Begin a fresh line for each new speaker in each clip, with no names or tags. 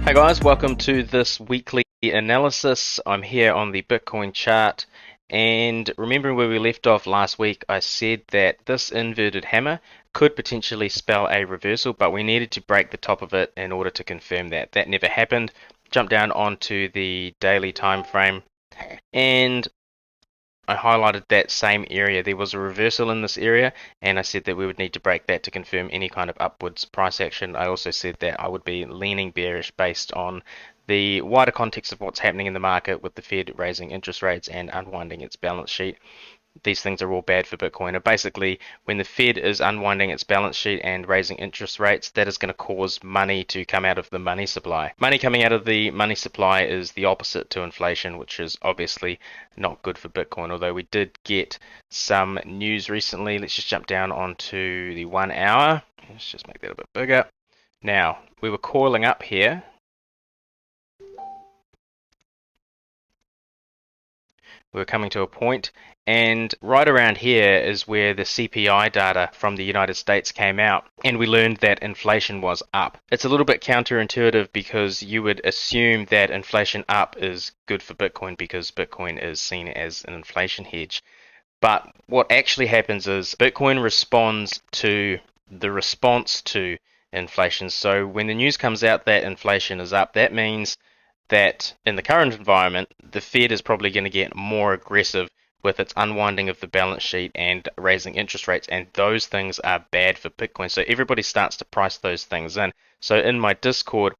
Hi guys, welcome to this weekly analysis. I'm here on the Bitcoin chart, and remembering where we left off last week, I said that this inverted hammer could potentially spell a reversal, but we needed to break the top of it in order to confirm that. That never happened. Jump down onto the daily time frame, and I highlighted that same area. There was a reversal in this area, and I said that we would need to break that to confirm any kind of upwards price action. I also said that I would be leaning bearish based on the wider context of what's happening in the market with the Fed raising interest rates and unwinding its balance sheet. These things are all bad for Bitcoin. And basically, when the Fed is unwinding its balance sheet and raising interest rates, that is going to cause money to come out of the money supply. Money coming out of the money supply is the opposite to inflation, which is obviously not good for Bitcoin. Although we did get some news recently. Let's just jump down onto the 1 hour. Let's just make that a bit bigger. Now, we were coiling up here. We were coming to a point, and right around here is where the CPI data from the United States came out, and we learned that inflation was up. It's a little bit counterintuitive because you would assume that inflation up is good for Bitcoin because Bitcoin is seen as an inflation hedge. But what actually happens is Bitcoin responds to the response to inflation. So when the news comes out that inflation is up, that means that in the current environment, the Fed is probably going to get more aggressive with its unwinding of the balance sheet and raising interest rates, and those things are bad for Bitcoin. So everybody starts to price those things in. So in my Discord,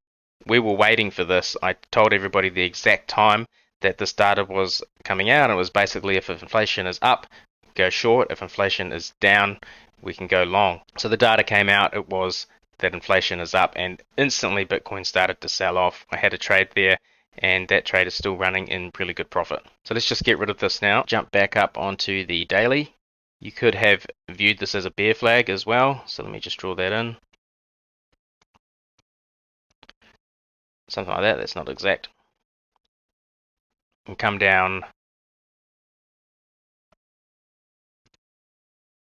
we were waiting for this. I told everybody the exact time that this data was coming out. It was basically if inflation is up, go short. If inflation is down, we can go long. So the data came out. It was that inflation is up, and instantly Bitcoin started to sell off. I had a trade there, and that trade is still running in really good profit. So let's just get rid of this now. Jump back up onto the daily. You could have viewed this as a bear flag as well, so let me just draw that in. Something like that. That's not exact. And come down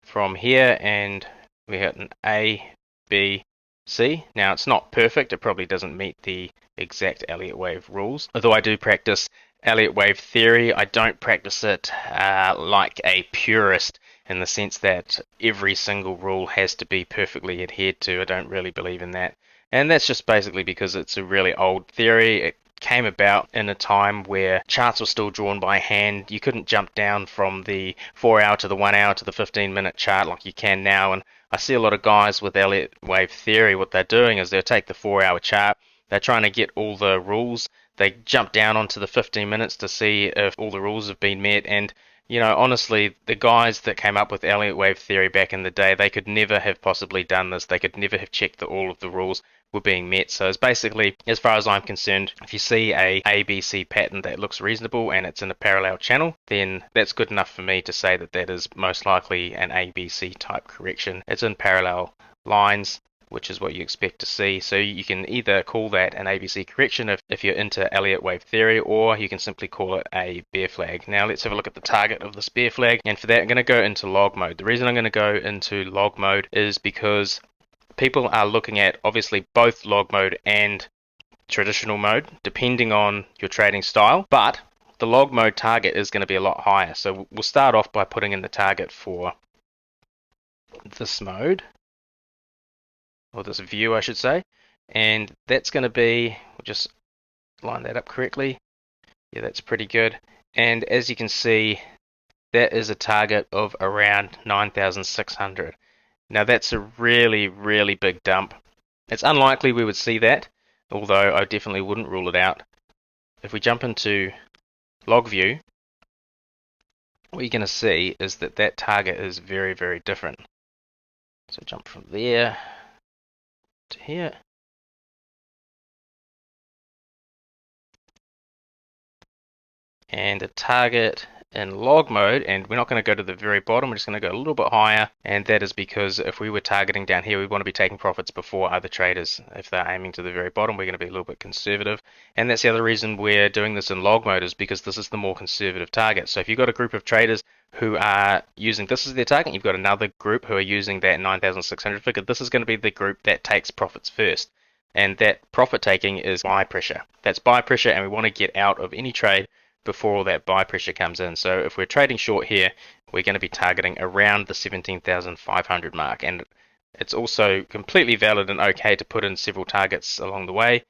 from here, and we hit an A, B, C. Now it's not perfect, it probably doesn't meet the exact Elliott wave rules. Although I do practice Elliott wave theory, I don't practice it like a purist in the sense that every single rule has to be perfectly adhered to. I don't really believe in that. And that's just basically because it's a really old theory. It came about in a time where charts were still drawn by hand. You couldn't jump down from the 4 hour to the 1 hour to the 15-minute chart like you can now. And I see a lot of guys with Elliott wave theory, what they're doing is they'll take the 4 hour chart, they're trying to get all the rules, they jump down onto the 15 minutes to see if all the rules have been met. And you know, honestly, the guys that came up with Elliott wave theory back in the day, they could never have possibly done this. They could never have checked that all of the rules were being met. So it's basically, as far as I'm concerned, if you see a ABC pattern that looks reasonable and it's in a parallel channel, then that's good enough for me to say that that is most likely an ABC type correction. It's in parallel lines, which is what you expect to see. So you can either call that an ABC correction if you're into Elliott wave theory, or you can simply call it a bear flag. Now let's have a look at the target of this bear flag, and for that I'm going to go into log mode. The reason I'm going to go into log mode is because people are looking at obviously both log mode and traditional mode depending on your trading style, but the log mode target is going to be a lot higher. So we'll start off by putting in the target for this mode, or this view I should say, and that's going to be, we'll just line that up correctly. Yeah, that's pretty good. And as you can see, that is a target of around 9,600. Now that's a really, really big dump. It's unlikely we would see that, although I definitely wouldn't rule it out. If we jump into log view, what you're going to see is that that target is very, very different. So jump from there to here. And the target in log mode, and we're not going to go to the very bottom, we're just going to go a little bit higher, and that is because if we were targeting down here, we want to be taking profits before other traders. If they're aiming to the very bottom, we're going to be a little bit conservative, and that's the other reason we're doing this in log mode, is because this is the more conservative target. So if you've got a group of traders who are using this as their target, you've got another group who are using that 9,600 figure, this is going to be the group that takes profits first. And that profit taking is buy pressure. That's buy pressure, and we want to get out of any trade before all that buy pressure comes in. So if we're trading short here, we're going to be targeting around the 17,500 mark. And it's also completely valid and okay to put in several targets along the way.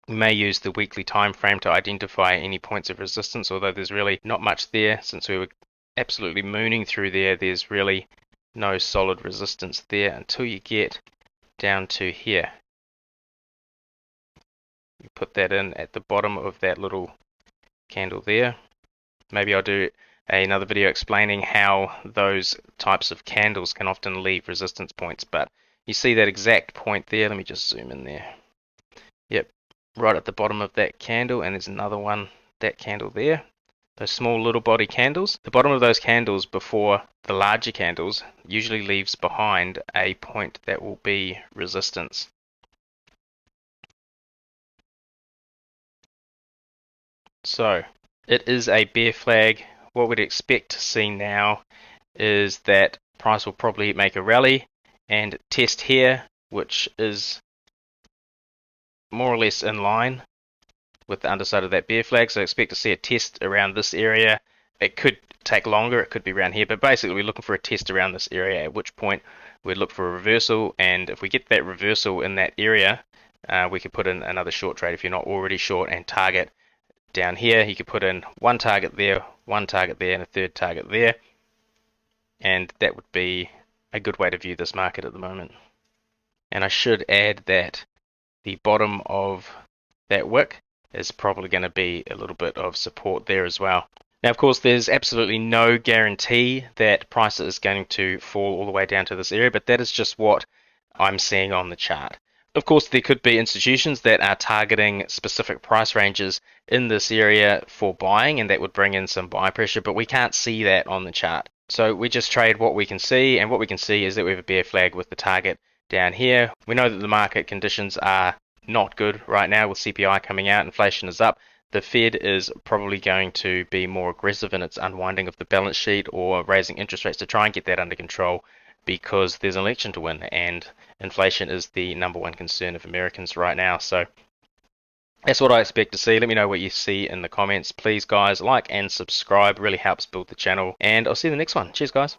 We may use the weekly time frame to identify any points of resistance, although there's really not much there since we were absolutely mooning through there. There's really no solid resistance there until you get down to here. You put that in at the bottom of that little candle there. Maybe I'll do another video explaining how those types of candles can often leave resistance points, but you see that exact point there. Let me just zoom in there. Yep, right at the bottom of that candle, and there's another one, that candle there. Those small little body candles. The bottom of those candles before the larger candles usually leaves behind a point that will be resistance. So it is a bear flag. What we'd expect to see now is that price will probably make a rally and test here, which is more or less in line with the underside of that bear flag. So expect to see a test around this area. It could take longer, it could be around here, but basically we're looking for a test around this area, at which point we'd look for a reversal, and if we get that reversal in that area, we could put in another short trade if you're not already short, and target down here. You could put in one target there, and a third target there, and that would be a good way to view this market at the moment. And I should add that the bottom of that wick is probably going to be a little bit of support there as well. Now, of course, there's absolutely no guarantee that price is going to fall all the way down to this area, but that is just what I'm seeing on the chart. Of course, there could be institutions that are targeting specific price ranges in this area for buying, and that would bring in some buy pressure, but we can't see that on the chart. So we just trade what we can see, and what we can see is that we have a bear flag with the target down here. We know that the market conditions are not good right now with CPI coming out, inflation is up. The Fed is probably going to be more aggressive in its unwinding of the balance sheet or raising interest rates to try and get that under control, because there's an election to win and inflation is the #1 concern of Americans right now. So that's what I expect to see. Let me know what you see in the comments. Please, guys, like and subscribe. It really helps build the channel. And I'll see you in the next one. Cheers, guys.